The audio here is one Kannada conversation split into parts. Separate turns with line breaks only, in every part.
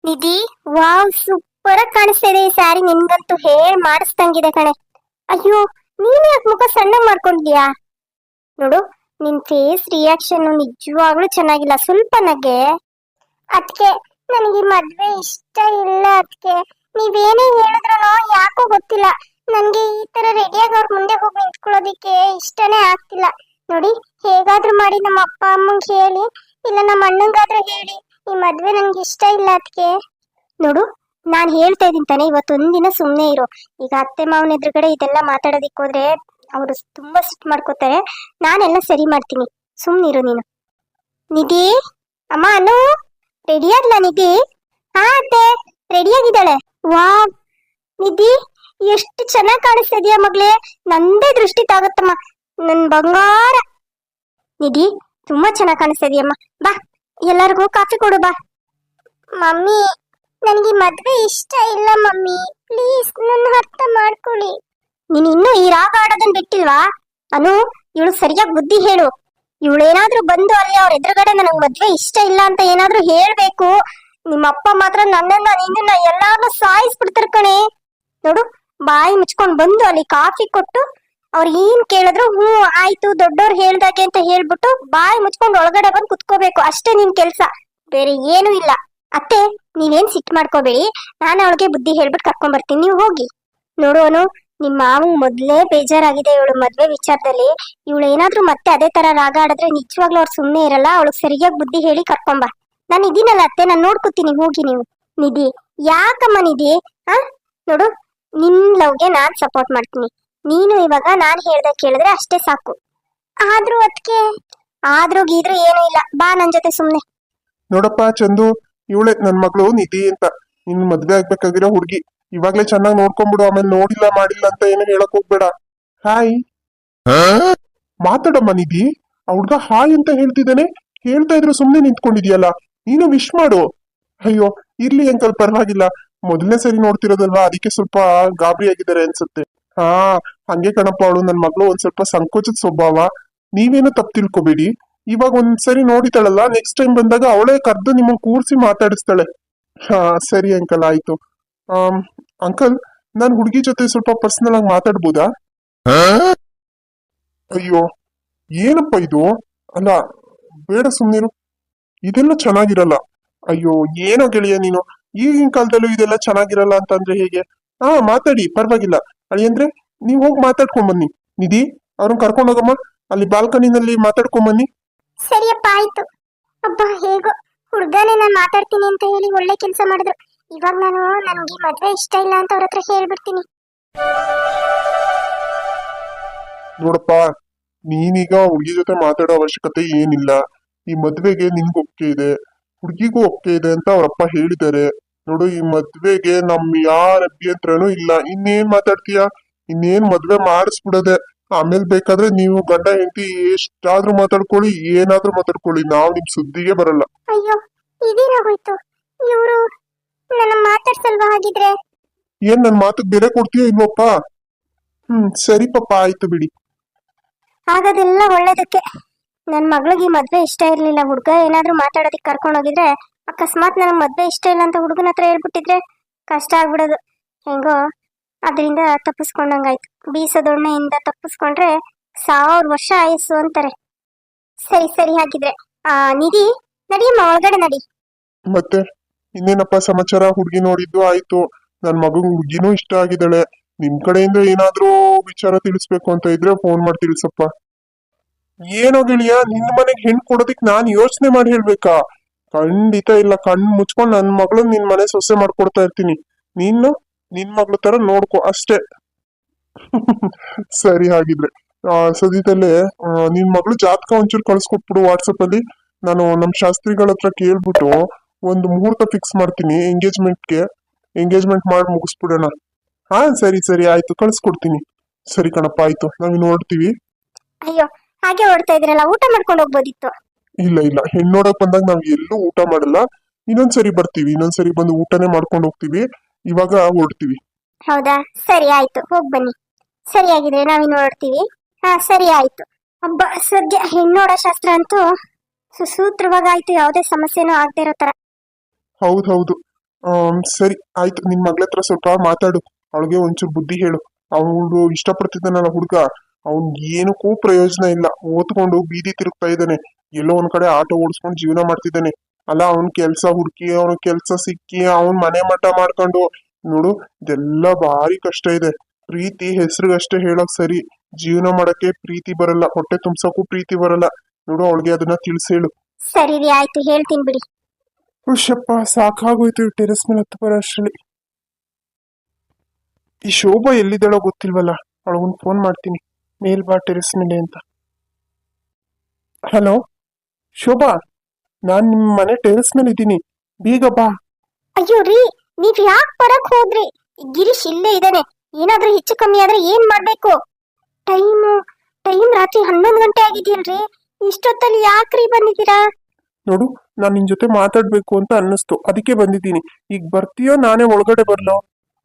ನಿಧಿ, ವಾವ್, ಸೂಪರ್ ಆಗಿ ಕಾಣಿಸ್ತಾ ಇದೆ ಈ ಸ್ಯಾರಿ. ನಿನ್ಗಂತೂ ಹೇಳಿ ಮಾಡಿಸ್ದಂಗಿದೆ ಕಣೆ. ಅಯ್ಯೋ, ನೀನ್ ಯಾಕೆ ಮುಖ ಸಣ್ಣ ಮಾಡ್ಕೊಂಡಿದ್ಯಾ? ನೋಡು, ನಿನ್ ಫೇಸ್ ರಿಯಾಕ್ಷನ್ ನಿಜವಾಗ್ಲೂ ಚೆನ್ನಾಗಿಲ್ಲ. ಸ್ವಲ್ಪ ನಗೆ. ಅದಕ್ಕೆ ನನಗೆ ಈ ಮದ್ವೆ ಇಷ್ಟ ಇಲ್ಲ. ಅದಕ್ಕೆ ನೀವೇನೇ ಹೇಳಿದ್ರು ಯಾಕೋ ಗೊತ್ತಿಲ್ಲ, ನನ್ಗೆ ಈ ತರ ರೆಡಿಯಾಗಿ ಅವ್ರ ಮುಂದೆ ಹೋಗಿ ನಿಂತ್ಕೊಳ್ಳೋದಿಕ್ಕೆ ಇಷ್ಟನೇ ಆಗ್ತಿಲ್ಲ. ನೋಡಿ, ಹೇಗಾದ್ರೂ ಮಾಡಿ ನಮ್ಮ ಅಪ್ಪ ಅಮ್ಮಂಗೆ ಹೇಳಿ, ಇಲ್ಲ ನಮ್ಮ ಅಣ್ಣಂಗಾದ್ರೂ ಹೇಳಿ, ಈ ಮದ್ವೆ ನನ್ಗೆ ಇಷ್ಟ ಇಲ್ಲ. ಅದಕ್ಕೆ ನೋಡು, ನಾನ್ ಹೇಳ್ತಾ ಇದೀನಿ ತಾನೆ, ಇವತ್ತೊಂದಿನ ಸುಮ್ನೆ ಇರು. ಈಗ ಅತ್ತೆ ಮಾವನ ಎದುರುಗಡೆ ಇದೆಲ್ಲ ಮಾತಾಡೋದಿಕ್ ಹೋದ್ರೆ ಅವರು ತುಂಬಾ ಸಿಟ್ಟು ಮಾಡ್ಕೋತಾರೆ. ನಾನೆಲ್ಲ ಸರಿ ಮಾಡ್ತೀನಿ, ಸುಮ್ನಿರು ನೀನು. ನಿಧಿ, ಅಮ್ಮ ಅನು, ರೆಡಿ ಆದ್ಲಾ ನಿಧಿ? ಹಾ ಅತ್ತೆ, ರೆಡಿ ಆಗಿದ್ದಾಳೆ. ವಾ ನಿಧಿ, ಎಷ್ಟು ಚೆನ್ನಾಗಿ ಕಾಣಿಸ್ತಾ ಇದೀಯ ಮಗ್ಳೇ. ನಂದೇ ದೃಷ್ಟಿ ತಾಗತ್ತಮ್ಮ, ನನ್ ಬಂಗಾರ. ನಿಧಿ, ತುಂಬಾ ಚೆನ್ನಾಗಿ ಕಾಣಿಸ್ತಾ ಇದೀಯಮ್ಮ. ಬಾ, ಎಲ್ಲರಿಗೂ ಕಾಫಿ ಕೊಡು ಬಾ. ಮಮ್ಮಿ, ನನಗೆ ಮದ್ವೆ ಇಷ್ಟ ಇಲ್ಲ ಮಮ್ಮಿ, ಪ್ಲೀಸ್ ನನ್ನ ಅರ್ಥ ಮಾಡ್ಕೊಳ್ಳಿ. ನೀನು ಇನ್ನೂ ಈ ರಾಗ ಆಡೋದನ್ನ ಬಿಟ್ಟಿಲ್ವಾ? ಅನು, ಇವಳು ಸರಿಯಾಗಿ ಬುದ್ಧಿ ಹೇಳು. ಇವಳೇನಾದ್ರೂ ಬಂದು ಅಲ್ಲಿ ಅವ್ರ ಎದುರುಗಡೆ ನನಗ್ ಮದ್ವೆ ಇಷ್ಟ ಇಲ್ಲ ಅಂತ ಏನಾದ್ರೂ ಹೇಳ್ಬೇಕು, ನಿಮ್ಮ ಅಪ್ಪ ಮಾತ್ರ ನನ್ನನ್ನ ನಿನ್ನನ್ನ ಎಲ್ಲಾರನ್ನೂ ಸಾಯಿಸ್ಬಿಡ್ತಾರ ಕಣೆ. ನೋಡು, ಬಾಯಿ ಮುಚ್ಕೊಂಡ್ ಬಂದು ಅಲ್ಲಿ ಕಾಫಿ ಕೊಟ್ಟು ಅವ್ರು ಏನ್ ಕೇಳಿದ್ರು ಹ್ಞೂ ಆಯ್ತು ದೊಡ್ಡವ್ರು ಹೇಳ್ದಾಗೆ ಅಂತ ಹೇಳ್ಬಿಟ್ಟು ಬಾಯಿ ಮುಚ್ಕೊಂಡು ಒಳಗಡೆ ಬಂದು ಕುತ್ಕೋಬೇಕು. ಅಷ್ಟೇ ನಿನ್ ಕೆಲ್ಸ, ಬೇರೆ ಏನೂ ಇಲ್ಲ. ಅತ್ತೆ, ನೀವೇನ್ ಸಿಟ್ಟು ಮಾಡ್ಕೋಬೇಡಿ, ನಾನು ಅವಳಿಗೆ ಬುದ್ಧಿ ಹೇಳ್ಬಿಟ್ಟು ಕರ್ಕೊಂಡ್ ಬರ್ತೀನಿ, ನೀವು ಹೋಗಿ. ನೋಡೋನು, ನಿಮ್ ಮಾವು ಮೊದ್ಲೇ ಬೇಜಾರಾಗಿದೆ ಇವಳು ಮದ್ವೆ ವಿಚಾರದಲ್ಲಿ. ಇವಳು ಏನಾದ್ರೂ ಮತ್ತೆ ಅದೇ ತರ ರಾಗ ಆಡಿದ್ರೆ ನಿಜವಾಗ್ಲೂ ಅವ್ರು ಸುಮ್ನೆ ಇರಲ್ಲ. ಅವಳು ಸರಿಯಾಗಿ ಬುದ್ಧಿ ಹೇಳಿ ಕರ್ಕೊಂಬ. ನಾನು ಇದೀನಲ್ಲ ಅತ್ತೆ, ನಾನು ನೋಡ್ಕೊತೀನಿ, ಹೋಗಿ ನೀವು. ನಿಧಿ, ಯಾಕಮ್ಮ ನಿಧಿ? ಆ ನೋಡು, ನಿನ್ ಲವ್ಗೆ ನಾನ್ ಸಪೋರ್ಟ್ ಮಾಡ್ತೀನಿ. ನೀನು ಇವಾಗ ನಾನ್ ಹೇಳ್ದಾಗ ಕೇಳಿದ್ರೆ ಅಷ್ಟೇ ಸಾಕು. ಆದ್ರೂ ಅದಕ್ಕೆ ಆದ್ರೂ ಗೀದ್ರೂ ಏನೂ ಇಲ್ಲ, ಬಾ ನನ್ ಜೊತೆ ಸುಮ್ನೆ.
ನೋಡಪ್ಪ ಚಂದು, ಇವಳೆ ನನ್ ಮಗಳು ನಿಧಿ ಅಂತ, ನಿನ್ ಮದ್ವೆ ಆಗ್ಬೇಕಾಗಿರೋ ಹುಡುಗಿ. ಇವಾಗ್ಲೇ ಚೆನ್ನಾಗಿ ನೋಡ್ಕೊಂಡ್ಬಿಡು, ಆಮೇಲೆ ನೋಡಿಲ್ಲ ಮಾಡಿಲ್ಲ ಅಂತ ಏನು ಹೇಳಕ್ ಹೋಗ್ಬೇಡ. ಹಾಯ್ ಮಾತಾಡಮ್ಮ ನಿಧಿ. ಆ ಹುಡ್ಗ ಹಾಯ್ ಅಂತ ಹೇಳ್ತಿದ್ದಾನೆ, ಹೇಳ್ತಾ ಇದ್ರು ಸುಮ್ನೆ ನಿಂತ್ಕೊಂಡಿದ್ಯಲ್ಲ, ನೀನು ವಿಶ್ ಮಾಡು. ಅಯ್ಯೋ ಇರ್ಲಿ ಅಂಕಲ್, ಪರವಾಗಿಲ್ಲ. ಮೊದಲನೇ ಸರಿ ನೋಡ್ತಿರೋದಲ್ವಾ, ಅದಕ್ಕೆ ಸ್ವಲ್ಪ ಗಾಬರಿ ಆಗಿದ್ದಾರೆ ಅನ್ಸುತ್ತೆ. ಹಾ, ಹಂಗೆ ಕಣಪ್ಪ, ಅವಳು ನನ್ ಮಗಳು ಒಂದ್ ಸ್ವಲ್ಪ ಸಂಕೋಚದ ಸ್ವಭಾವ. ನೀವೇನು ತಪ್ಪು ತಿಳ್ಕೊಬೇಡಿ. ಇವಾಗ ಒಂದ್ಸರಿ ನೋಡಿತಾಳಲ್ಲ, ನೆಕ್ಸ್ಟ್ ಟೈಮ್ ಬಂದಾಗ ಅವಳೇ ಕರ್ದು ನಿಮ್ಮನ್ನ ಕೂರ್ಸಿ ಮಾತಾಡಿಸ್ತಾಳೆ. ಹಾ ಸರಿ ಅಂಕಲ್, ಆಯ್ತು. ಅಂಕಲ್, ನಾನ್ ಹುಡುಗಿ ಜೊತೆ ಸ್ವಲ್ಪ ಪರ್ಸನಲ್ ಆಗಿ ಮಾತಾಡ್ಬೋದಾ? ಅಯ್ಯೋ ಏನಪ್ಪ ಇದು? ಅಲ್ಲ, ಬೇಡ ಸುಮ್ನಿರು, ಇದೆಲ್ಲ ಚೆನ್ನಾಗಿರಲ್ಲ. ಅಯ್ಯೋ ಏನೋ ಗೆಳೆಯ ನೀನು, ಈಗಿನ ಕಾಲದಲ್ಲೂ ಇದೆಲ್ಲ ಚೆನ್ನಾಗಿರಲ್ಲ ಅಂತಂದ್ರೆ ಹೇಗೆ? ಹಾ ಮಾತಾಡಿ, ಪರವಾಗಿಲ್ಲ. ಅಳಿಯಂದ್ರೆ ನೀವ್ ಹೋಗಿ ಮಾತಾಡ್ಕೊಂಡ್ ಬನ್ನಿ. ನಿಧಿ, ಅವ್ರನ್ನ ಕರ್ಕೊಂಡು ಹೋಗಮ್ಮ, ಅಲ್ಲಿ ಬಾಲ್ಕನಿನಲ್ಲಿ ಮಾತಾಡ್ಕೊಂಡ್ ಬನ್ನಿ.
ಸರಿಯಪ್ಪ, ಆಯ್ತು. ಅಬ್ಬಾ, ಹೇಗೋ ಹುಡ್ಗನೇ ನಾನು ಮಾತಾಡ್ತೀನಿ ಅಂತ ಹೇಳಿ ಒಳ್ಳೆ ಕೆಲಸ ಮಾಡಿದ್ರು. ಇವಾಗ ನನ್ಗೆ ಈ ಮದ್ವೆ ಇಷ್ಟ ಇಲ್ಲ ಅಂತ ಅವ್ರ ಹತ್ರ ಹೇಳ್ಬಿಡ್ತೀನಿ.
ನೋಡಪ್ಪ, ನೀನೀಗ ಹುಡುಗಿ ಜೊತೆ ಮಾತಾಡೋ ಅವಶ್ಯಕತೆ ಏನಿಲ್ಲ. ಈ ಮದ್ವೆಗೆ ನಿನ್ಗೂ ಒಪ್ಪಿಗೆ ಇದೆ, ಹುಡುಗಿಗೂ ಒಪ್ಪಿಗೆ ಇದೆ ಅಂತ ಅವ್ರಪ್ಪ ಹೇಳಿದ್ದಾರೆ. ನೋಡು, ಈ ಮದ್ವೆಗೆ ನಮ್ ಯಾರ ಅಭ್ಯಂತರನೂ ಇಲ್ಲ. ಇನ್ನೇನ್ ಮಾತಾಡ್ತೀಯ? ಇನ್ನೇನ್ ಮದ್ವೆ ಮಾಡಿಸ್ಬಿಡದೆ. ಆಮೇಲೆ ಬೇಕಾದ್ರೆ ನೀವು ಗಂಡ ಹೆಂಡತಿ ಎಷ್ಟಾದ್ರೂ ಮಾತಾಡ್ಕೊಳ್ಳಿ, ಏನಾದ್ರೂ ಮಾತಾಡ್ಕೊಳ್ಳಿ, ನಾವ್ ನಿಮ್ ಸುದ್ದಿಗೆ ಬರಲ್ಲ.
ಅಯ್ಯೋ, ಇದೇನಾಗೋಯ್ತು? ಇವರು ನನ್ನ ಮಾತಾಡ್ಸಲ್ವಾ ಹಾಗಿದ್ರೆ?
ಏನ್ ನನ್ ಮಾತಕ್ ಬೆಲೆ ಕೊಡ್ತೀಯೋ ಇಲ್ವಪ್ಪ? ಸರಿ ಪಪ್ಪ, ಆಯ್ತು ಬಿಡಿ.
ಆಗೋದೆಲ್ಲ ಒಳ್ಳೇದಕ್ಕೆ. ನನ್ ಮಗಳಿಗೆ ಈ ಮದ್ವೆ ಇಷ್ಟ ಇರ್ಲಿಲ್ಲ. ಹುಡ್ಗ ಏನಾದ್ರೂ ಮಾತಾಡೋದಿಕ್ ಕರ್ಕೊಂಡೋಗಿದ್ರೆ, ಅಕಸ್ಮಾತ್ ನನಗ್ ಮದ್ವೆ ಇಷ್ಟ ಇಲ್ಲ ಅಂತ ಹುಡುಗನ ಹತ್ರ ಹೇಳ್ಬಿಟ್ಟಿದ್ರೆ ಕಷ್ಟ ಆಗ್ಬಿಡೋದು. ಹೆಂಗೋ ಅದರಿಂದ ತಪ್ಪಿಸ್ಕೊಂಡಂಗಾಯ್ತು. ಬೀಸದೊಣ್ಣೆಯಿಂದ ತಪ್ಪಿಸ್ಕೊಂಡ್ರೆ 1000 ವರ್ಷ ಆಯಸ್ಸು ಅಂತಾರೆ. ಸರಿ ಸರಿ, ಹಾಗಿದ್ರೆ ನಿಧಿ, ನಡಿಯಮ್ಮ, ಒಳಗಡೆ ನಡಿ.
ಮತ್ತೆ ಇನ್ನೇನಪ್ಪ ಸಮಾಚಾರ? ಹುಡ್ಗಿ ನೋಡಿದ್ದು ಆಯ್ತು, ನನ್ ಮಗನ್ ಹುಡ್ಗಿನೂ ಇಷ್ಟ ಆಗಿದ್ದಾಳೆ. ನಿಮ್ ಕಡೆಯಿಂದ ಏನಾದ್ರೂ ವಿಚಾರ ತಿಳಿಸ್ಬೇಕು ಅಂತ ಇದ್ರೆ ಫೋನ್ ಮಾಡಿ ತಿಳಿಸಪ್ಪ. ಏನೋ ಗೆಳೆಯ, ನಿನ್ ಮನೆಗ್ ಹೆಣ್ ಕೊಡೋದಿಕ್ ನಾನ್ ಯೋಚನೆ ಮಾಡಿ ಹೇಳ್ಬೇಕಾ? ಖಂಡಿತ ಇಲ್ಲ. ಕಣ್ ಮುಚ್ಕೊಂಡ್ ನನ್ ಮಗಳು ನಿನ್ ಮನೆ ಸೊಸೆ ಮಾಡ್ಕೊಡ್ತಾ ಇರ್ತೀನಿ. ನೀನು ನಿನ್ ಮಗಳ ತರ ನೋಡ್ಕೊ ಅಷ್ಟೇ. ಸರಿ, ಹಾಗಿದ್ರೆ ಸದ್ಯದಲ್ಲೇ ನಿನ್ ಮಗಳು ಜಾತಕ ಒಂಚೂರು ಕಳ್ಸ್ಕೊಟ್ಬಿಡು ವಾಟ್ಸಪ್ ಅಲ್ಲಿ. ನಾನು ನಮ್ ಶಾಸ್ತ್ರಿಗಳ ಹತ್ರ ಕೇಳ್ಬಿಟ್ಟು ಒಂದು ಮುಹೂರ್ತ ಫಿಕ್ಸ್ ಮಾಡ್ತೀನಿ ಎಂಗೇಜ್ಮೆಂಟ್ ಮಾಡಿ ಮುಗಿಸ್ಬಿಡೋಣ. ಹಾ ಸರಿ ಸರಿ, ಆಯ್ತು, ಕಳ್ಸ್ಕೊಡ್ತೀನಿ. ಸರಿ ಕಣಪ್ಪ, ಆಯ್ತು, ನಾವಿನ್ನು ಹೊರಡ್ತೀವಿ.
ಅಯ್ಯೋ, ಹಾಗೆ ಓಡ್ತಾ ಇದ್ರಲ್ಲ, ಊಟ ಮಾಡ್ಕೊಂಡು ಹೋಗ್ಬೋದಿತ್ತು.
ಇಲ್ಲ ಇಲ್ಲ, ಹೆಣ್ಣೋಡಕ್ ಬಂದಾಗ ನಾವ್ ಎಲ್ಲೂ ಊಟ ಮಾಡಲ್ಲ. ಇನ್ನೊಂದ್ಸರಿ ಬರ್ತೀವಿ, ಇನ್ನೊಂದ್ಸರಿ ಬಂದು ಊಟನೇ ಮಾಡ್ಕೊಂಡು ಹೋಗ್ತೀವಿ. ಇವಾಗ ಹೊರಡ್ತೀವಿ.
ಹೌದಾ? ಸರಿ ಆಯ್ತು, ಹೋಗ್ ಬನ್ನಿ. ಸರಿಯಾಗಿದ್ರೆ ನಾವಿನ್ನು ಹೊರಡ್ತೀವಿ. ಹಾ ಸರಿ ಆಯ್ತು. ಹಬ್ಬ, ಸದ್ಯ ಹೆಣ್ಣೋಡ ಶಾಸ್ತ್ರ ಅಂತೂ ಸುಸೂತ್ರವಾಗಾಯ್ತು, ಯಾವುದೇ ಸಮಸ್ಯೆನೂ ಆಗದೆ ಇರೋ ತರ.
ಹೌದೌದು, ಸರಿ ಆಯ್ತು, ನಿನ್ ಮಗಳ ಹತ್ರ ಸ್ವಲ್ಪ ಮಾತಾಡು. ಅವಳಿಗೆ ಒಂಚೂರು ಬುದ್ಧಿ ಹೇಳು. ಅವಳು ಇಷ್ಟಪಡ್ತಿದ್ದಾನಲ್ಲ ಹುಡುಗ, ಅವ್ನ್ ಏನಕ್ಕೂ ಪ್ರಯೋಜನ ಇಲ್ಲ. ಓದ್ಕೊಂಡು ಬೀದಿ ತಿರುಗ್ತಾ ಇದ್ದಾನೆ. ಎಲ್ಲೋ ಒಂದ್ ಕಡೆ ಆಟೋ ಓಡಿಸ್ಕೊಂಡು ಜೀವನ ಮಾಡ್ತಿದ್ದಾನೆ. ಅಲ್ಲ ಅವ್ನ್ ಕೆಲ್ಸ ಹುಡುಕಿ, ಅವ್ನ ಕೆಲ್ಸ ಸಿಕ್ಕಿ, ಅವ್ನ್ ಮನೆ ಮಠ ಮಾಡ್ಕೊಂಡು ನೋಡು, ಇದೆಲ್ಲ ಭಾರಿ ಕಷ್ಟ ಇದೆ. ಪ್ರೀತಿ ಹೆಸರಿಗಷ್ಟೇ ಹೇಳೋಕ್ ಸರಿ, ಜೀವನ ಮಾಡಕ್ಕೆ ಪ್ರೀತಿ ಬರಲ್ಲ, ಹೊಟ್ಟೆ ತುಂಬ್ಸಕ್ಕೂ ಪ್ರೀತಿ ಬರಲ್ಲ. ನೋಡು, ಅವಳಿಗೆ ಅದನ್ನ ತಿಳಿಸ್ ಹೇಳು.
ಸರಿ ರೀ, ಆಯ್ತು ಹೇಳ್ತೀನಿ ಬಿಡಿ.
ಹುಷಪ್ಪ, ಸಾಕಾಗೋಯ್ತು ಈ ಟೆರೆಸ್ ಮೇಲೆ ಹತ್ತು ಬರೋ ಅಷ್ಟರಲ್ಲಿ. ಈ ಶೋಭಾ ಎಲ್ಲಿದ್ದಾಳೋ ಗೊತ್ತಿಲ್ವಲ್ಲ, ಅವಳಗೊಂದು ಫೋನ್ ಮಾಡ್ತೀನಿ. ಮೇಲ್ ಬಾ ಟೆರೆಸ್ ಮೇಲೆ ಅಂತ. ಹಲೋ ಶೋಭಾ, ನಾನ್ ನಿಮ್ ಮನೆ ಟೆರೆಸ್ ಮೇಲೆ ಇದ್ದೀನಿ, ಬೇಗ ಬಾ.
ಅಯ್ಯೋ ರೀ, ನೀವ್ ಯಾಕೆ ಬರಕ್ ಹೋದ್ರಿ? ಗಿರೀಶ್ ಇಲ್ಲೇ ಇದ್ದಾನೆ. ಏನಾದ್ರೂ ಹೆಚ್ಚು ಕಮ್ಮಿ ಆದ್ರೆ ಏನ್ ಮಾಡ್ಬೇಕು? ಟೈಮ್ ರಾತ್ರಿ 11 ಗಂಟೆ ಆಗಿದೆಯಲ್ರಿ. ಇಷ್ಟೊತ್ತಲ್ಲಿ ಯಾಕ್ರಿ ಬಂದಿದ್ದೀರಾ?
ನೋಡು, ನಾನ್ ನಿನ್ ಜೊತೆ ಮಾತಾಡ್ಬೇಕು ಅಂತ ಅನ್ನಿಸ್ತು, ಅದಕ್ಕೆ ಬಂದಿದ್ದೀನಿ. ಈಗ ಬರ್ತೀಯೋ ನಾನೇ ಒಳಗಡೆ ಬರ್ಲೋ?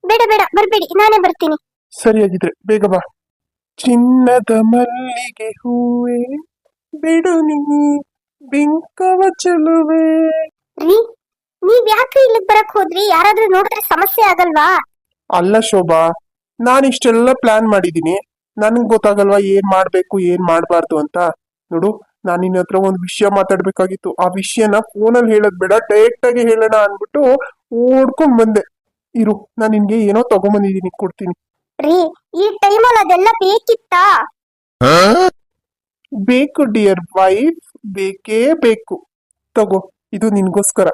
ಬೇಡ ಬೇಡ, ಬರ್ಬೇಡಿ, ನಾನೇ ಬರ್ತೀನಿ.
ಸರಿಯಾಗಿದ್ರೆ ಬೇಗ ಬಾ. ಚಿನ್ನದ ಮಲ್ಲಿಗೆ ಹೂವೆ ಬಿಡು ನೀ ಬಿಂಕವ ಚೆಲುವೆ.
ರೀ, ನೀವ್ ಯಾಕ್ರಿ ಇಲ್ಲಿಗ್ ಬರಕ್ ಹೋದ್ರಿ? ಯಾರಾದ್ರೂ ನೋಡಿದ್ರೆ ಸಮಸ್ಯೆ ಆಗಲ್ವಾ?
ಅಲ್ಲ ಶೋಭಾ, ನಾನು ಇಷ್ಟೆಲ್ಲ ಪ್ಲಾನ್ ಮಾಡಿದ್ದೀನಿ, ನನ್ಗೆ ಗೊತ್ತಾಗಲ್ವಾ ಏನ್ ಮಾಡ್ಬೇಕು ಏನ್ ಮಾಡ್ಬಾರ್ದು ಅಂತ. ನೋಡು, ನಾನು ನಿನ್ನ ಹತ್ರ ಒಂದು ವಿಷಯ ಮಾತಾಡ್ಬೇಕಾಗಿತ್ತು. ಆ ವಿಷಯನ ಫೋನಲ್ಲಿ ಹೇಳೋದ್ ಬೇಡ, ಡೈರೆಕ್ಟ್ ಆಗಿ ಹೇಳೋಣ ಅನ್ಬಿಟ್ಟು ಓಡ್ಕೊಂಡ್ ಬಂದೆ. ಇರು, ನಾನು ನಿನ್ಗೆ ಏನೋ ತಗೊಂಬಂದಿದ್ದೀನಿ, ಕೊಡ್ತೀನಿ.
ರೀ, ಈ ಟೈಮಲ್ಲಿ ಅದೆಲ್ಲ ಬೇಕಿತ್ತಾ?
ಬೇಕು ಡಿಯರ್ ವೈಫ್, ಬೇಕೇ ಬೇಕು. ತಗೋ, ಇದು ನಿನ್ಗೋಸ್ಕರ.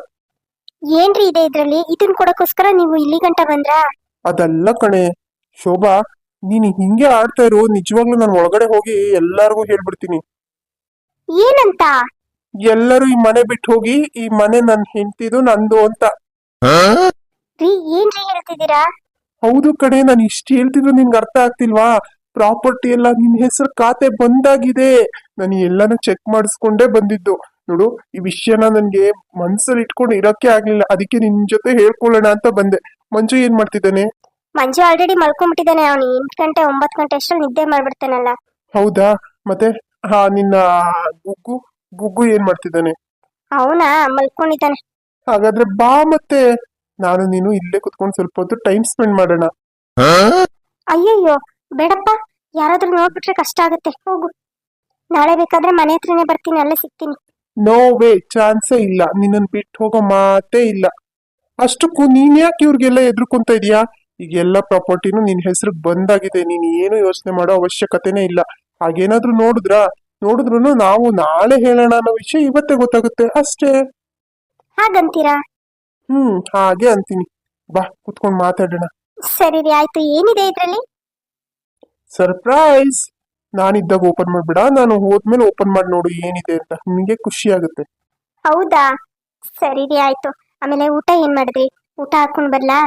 ಏನ್ರಿ ಇದೆ ಇದ್ರಲ್ಲಿ? ಇದನ್ ಕೊಡಕ್ಕೋಸ್ಕರ ನೀವು ಇಲ್ಲಿ ಗಂಟ ಬಂದ್ರಾ?
ಅದಲ್ಲ ಕಣೆ ಶೋಭಾ, ನೀನ್ ಹಿಂಗೆ ಆಡ್ತಾ ಇರೋ, ನಿಜವಾಗ್ಲೂ ನಾನು ಒಳಗಡೆ ಹೋಗಿ ಎಲ್ಲಾರ್ಗೂ ಹೇಳ್ಬಿಡ್ತೀನಿ.
ಏನಂತ?
ಎಲ್ಲರೂ ಈ ಮನೆ ಬಿಟ್ಟು ಹೋಗಿ, ಈ ಮನೆ ನನ್ ಹೆಂಡ್ತಿದು ನಂದು ಅಂತ.
ರೀ, ಏನ್ರಿ ಹೇಳ್ತಿದ್ದೀರಾ?
ಹೌದು ಕಡೆ, ನಾನು ಇಷ್ಟು ಹೇಳ್ತಿದ್ರು ನಿನ್ಗೆ ಅರ್ಥ ಆಗ್ತಿಲ್ವಾ? ಪ್ರಾಪರ್ಟಿ ಎಲ್ಲ ನಿನ್ ಹೆಸರು ಖಾತೆ ಬಂದಾಗಿದೆ. ನಾನು ಎಲ್ಲಾನು ಚೆಕ್ ಮಾಡಿಸ್ಕೊಂಡೇ ಬಂದಿದ್ದು. ನೋಡು, ಈ ವಿಷಯನ ನನ್ಗೆ ಮನ್ಸಲ್ಲಿ ಇಟ್ಕೊಂಡು ಇರಕ್ಕೆ ಆಗ್ಲಿಲ್ಲ, ಅದಕ್ಕೆ ನಿನ್ ಜೊತೆ ಹೇಳ್ಕೊಳ್ಳೋಣ ಅಂತ ಬಂದೆ. ಮಂಜು ಏನ್ ಮಾಡ್ತಿದ್ದಾನೆ?
ಮಂಜು ಆಲ್ರೆಡಿ ಮಲ್ಕೊಂಡ್ಬಿಟ್ಟಿದ್ದಾನೆ. ಅವನು 8 ಗಂಟೆ 9 ಗಂಟೆ ಅಷ್ಟ್ರಲ್ಲಿ ನಿದ್ದೆ ಮಾಡ್ಬಿಡ್ತಾನಲ್ಲ.
ಹೌದಾ? ಮತ್ತೆ ನಿನ್ನ ಗುಗ್ಗು ಗುಗ್ಗು ಏನ್ ಮಾಡ್ತಿದ್ದಾನೆ?
ಅವನ ಮಲ್ಕೊಂಡಿದ್ದಾನೆ.
ಹಾಗಾದ್ರೆ ಬಾ, ಮತ್ತೆ ನಾನು ನೀನು ಇಲ್ಲೇ ಕುತ್ಕೊಂಡು ಸ್ವಲ್ಪ ಹೊತ್ತು ಟೈಮ್ ಸ್ಪೆಂಡ್ ಮಾಡೋಣ.
ಅಯ್ಯಯ್ಯೋ, ಬೇಡಪ್ಪ, ಯಾರಾದ್ರೂ ನೋಡ್ಬಿಟ್ರೆ ಕಷ್ಟ ಆಗುತ್ತೆ. ಹೋಗು, ನಾಳೆ ಬೇಕಾದ್ರೆ ಮನೆ ಹತ್ರನೇ ಬರ್ತೀನಿ, ಅಲ್ಲೇ ಸಿಗ್ತೀನಿ.
ನೋ ವೇ, ಚಾನ್ಸೇ ಇಲ್ಲ, ನಿನ್ನನ್ ಬಿಟ್ಟು ಹೋಗೋ ಮಾತೇ ಇಲ್ಲ. ಅಷ್ಟಕ್ಕೂ ನೀನ್ ಯಾಕೆ ಇವ್ರಿಗೆಲ್ಲ ಎದ್ರುಕೊಂತ ಇದೀಯಾ? ಈಗ ಎಲ್ಲ ಪ್ರಾಪರ್ಟಿನೂ ನಿನ್ ಹೆಸರಿಗೆ ಬಂದಾಗಿದೆ, ನೀನ್ ಏನು ಯೋಚನೆ ಮಾಡೋ ಅವಶ್ಯಕತೆನೇ ಇಲ್ಲ. ಹಾಗೇನಾದ್ರೂ ನೋಡಿದ್ರು ನಾವು ನಾಳೆ ಹೇಳೋಣ ಅನ್ನೋ ವಿಷಯ ಇವತ್ತೇ ಗೊತ್ತಾಗುತ್ತೆ ಅಷ್ಟೇ.
ಹಾಗಂತೀರಾ?
ಹಾಗೆ ಅಂತೀನಿ. ಬಾ, ಕುತ್ಕೊಂಡು ಮಾತಾಡೋಣ.
ಸರಿ ರೀ, ಆಯ್ತು. ಏನಿದೆ ಇದ್ರಲ್ಲಿ?
ಸರ್ಪ್ರೈಸ್. ನಾನಿದ್ದಾಗ ಓಪನ್ ಮಾಡ್ಬೇಡ, ನಾನು ಹೋದ್ಮೇಲೆ ಓಪನ್ ಮಾಡಿ ನೋಡು ಏನಿದೆ ಅಂತ, ನಿಮಗೆ ಖುಷಿ ಆಗುತ್ತೆ.
ಹೌದಾ? ಸರಿ ರೀ, ಆಯ್ತು. ಆಮೇಲೆ ಊಟ ಏನ್ ಮಾಡಿದ್ರಿ? ಊಟ ಹಾಕೊಂಡ್ ಬರ್ಲಾ?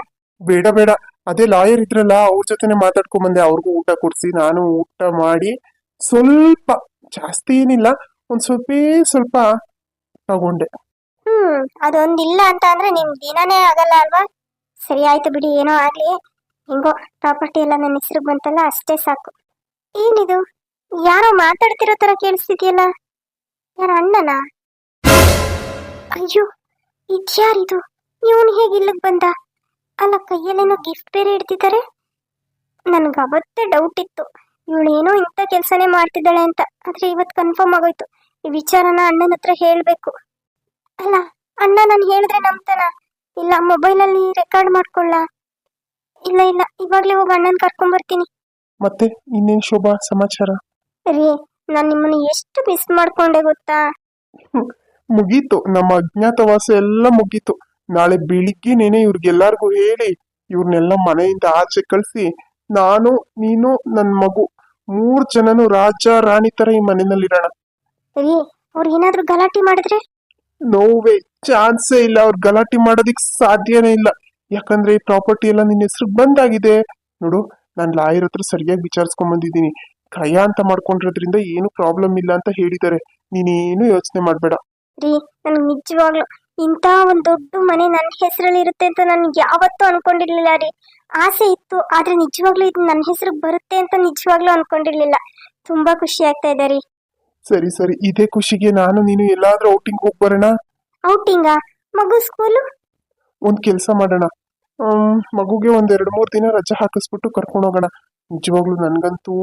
ಬೇಡ ಬೇಡ, ಅದೇ ಲಾಯರ್ ಇದ್ರಲ್ಲ, ಅವ್ರ ಜೊತೆನೆ ಮಾತಾಡ್ಕೊಂಡ್ ಬಂದೆ. ಅವ್ರಿಗೂ ಊಟ ಕೊಡ್ಸಿ ನಾನು ಊಟ ಮಾಡಿ ಸ್ವಲ್ಪ, ಜಾಸ್ತಿ ಏನಿಲ್ಲ, ಒಂದ್ ಸ್ವಲ್ಪ ತಗೊಂಡೆ.
ಅದೊಂದಿಲ್ಲ ಅಂತ ಅಂದ್ರೆ ನಿಮ್ ದಿನಾನೇ ಆಗಲ್ಲ ಅಲ್ವಾ? ಸರಿ, ಆಯ್ತು ಬಿಡಿ, ಏನೋ ಆಗ್ಲಿ. ಹೆಂಗೋ ಪ್ರಾಪರ್ಟಿ ಎಲ್ಲ ನನ್ನ ಹೆಸರಿಗೆ ಬಂತಲ್ಲ, ಅಷ್ಟೇ ಸಾಕು. ಏನಿದು? ಯಾರೋ ಮಾತಾಡ್ತಿರೋ ತರ ಕೇಳಿಸ್ತಿದ್ಯಲ್ಲ. ಯಾರ ಅಣ್ಣನ? ಅಯ್ಯೋ, ಇದ್ಯಾರಿದು? ಇವನು ಹೇಗೆ ಇಲ್ಲಿಗೆ ಬಂದ? ಅಲ್ಲ, ಕೈಯಲ್ಲೇನೋ ಗಿಫ್ಟ್ ಬೇರೆ ಇಡ್ತಿದ್ದಾರೆ. ನನ್ಗೆ ಅವತ್ತೇ ಡೌಟ್ ಇತ್ತು, ಇವಳೇನೋ ಇಂಥ ಕೆಲಸನೇ ಮಾಡ್ತಿದ್ದಾಳೆ ಅಂತ. ಆದ್ರೆ ಇವತ್ತು ಕನ್ಫರ್ಮ್ ಆಗೋಯ್ತು. ಈ ವಿಚಾರನ ಅಣ್ಣನ ಹತ್ರ ಹೇಳ್ಬೇಕು. ಅಲ್ಲ, ಅಣ್ಣ ನಾನು ಹೇಳಿದ್ರೆ ನಂಬ್ತಾನ? ಇಲ್ಲ ಮೊಬೈಲಲ್ಲಿ ರೆಕಾರ್ಡ್ ಮಾಡ್ಕೊಳ್ಳ? ಇಲ್ಲ, ಇವಾಗ್ಲೇ ಹೋಗಿ ಅಣ್ಣನ ಕರ್ಕೊಂಡ್ಬರ್ತೀನಿ.
ಮತ್ತೆ ಇನ್ನೇನ್ ಶೋಭಾ ಸಮಾಚಾರ?
ರೀ, ನಾನು ನಿಮ್ಮನ್ನ ಎಷ್ಟು ಮಿಸ್ ಮಾಡ್ಕೊಂಡೆ ಗೊತ್ತಾ?
ಮುಗೀತು, ನಮ್ಮ ಅಜ್ಞಾತವಾಸ ಎಲ್ಲ ಮುಗೀತು. ನಾಳೆ ಬೆಳಿಗ್ಗೆನೇನೆ ಇವ್ರಿಗೆಲ್ಲಾರ್ಗು ಹೇಳಿ ಇವ್ರನ್ನೆಲ್ಲ ಮನೆಯಿಂದ ಆಚೆ ಕಳ್ಸಿ, ನಾನು, ನೀನು, ನನ್ ಮಗು 3 ಜನನು ರಾಜ ರಾಣಿ ತರ ಈ ಮನೆಯಲ್ಲಿರೋಣ.
ರೀ, ಅವ್ರು ಏನಾದ್ರೂ ಗಲಾಟೆ ಮಾಡಿದ್ರೆ?
ನೋವೇ, ಚಾನ್ಸೇ ಇಲ್ಲ. ಅವ್ರು ಗಲಾಟೆ ಮಾಡೋದಿಕ್ ಸಾಧ್ಯನೇ ಇಲ್ಲ. ಯಾಕಂದ್ರೆ ಈ ಪ್ರಾಪರ್ಟಿ ಎಲ್ಲ ನಿನ್ನ ಹೆಸರಿಗೆ ಬಂದಾಗಿದೆ. ನೋಡು, ನಾನು ಲಾಯರ್ ಹತ್ರ ಸರಿಯಾಗಿ ವಿಚಾರಿಸ್ಕೊಂಡ್ ಬಂದಿದ್ದೀನಿ. ಕ್ರಯ ಅಂತ ಮಾಡ್ಕೊಂಡಿರೋದ್ರಿಂದ ಏನು ಪ್ರಾಬ್ಲಮ್ ಇಲ್ಲ ಅಂತ ಹೇಳಿದ್ದಾರೆ. ನೀನೇನು ಯೋಚನೆ ಮಾಡ್ಬೇಡ.
ರೀ, ನನ್ಗೆ ನಿಜವಾಗ್ಲು ಇಂಥ ಒಂದ್ ದೊಡ್ಡ ಮನೆ ನನ್ನ ಹೆಸರಲ್ಲಿ ಇರುತ್ತೆ ಅಂತ ನನ್ಗೆ ಯಾವತ್ತೂ ಅನ್ಕೊಂಡಿರ್ಲಿಲ್ಲ ರೀ. ಆಸೆ ಇತ್ತು, ಆದ್ರೆ ನಿಜವಾಗ್ಲೂ ಇದು ನನ್ನ ಹೆಸರಿಗೆ ಬರುತ್ತೆ ಅಂತ ನಿಜವಾಗ್ಲೂ ಅನ್ಕೊಂಡಿರ್ಲಿಲ್ಲ. ತುಂಬಾ ಖುಷಿ ಆಗ್ತಾ ಇದೆ ರೀ.
ಸರಿ ಸರಿ, ಇದೇ ಖುಷಿಗೆ ನಾನು ನೀನು ಎಲ್ಲಾದ್ರೂ ಔಟಿಂಗ್ ಹೋಗಿ ಬರೋಣ.
ಔಟಿಂಗಾ? ಮಗು ಸ್ಕೂಲು?
ಒಂದ್ ಕೆಲಸ ಮಾಡೋಣ. ಮಗುಗೆ ಒಂದ್ 2-3 ದಿನ ರಜೆ ಹಾಕಿಸ್ಬಿಟ್ಟು ಕರ್ಕೊಂಡು ಹೋಗೋಣ. ನಿಜವಾಗ್ಲೂ ನನ್ಗಂತೂ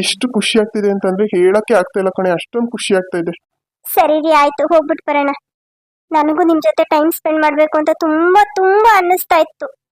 ಎಷ್ಟು ಖುಷಿ ಆಗ್ತಿದೆ ಅಂತಂದ್ರೆ ಹೇಳಕ್ಕೆ ಆಗ್ತಾ ಇಲ್ಲ ಕಣೆ, ಅಷ್ಟೊಂದು ಖುಷಿ ಆಗ್ತಾ ಇದೆ.
ಸರಿ ರೀ, ಆಯ್ತು, ಹೋಗ್ಬಿಟ್ಟು ಬರೋಣ. ನನಗೂ ನಿಮ್ ಜೊತೆ ಟೈಮ್ ಸ್ಪೆಂಡ್ ಮಾಡ್ಬೇಕು ಅಂತ ತುಂಬಾ ತುಂಬಾ ಅನ್ನಿಸ್ತಾ ಇತ್ತು.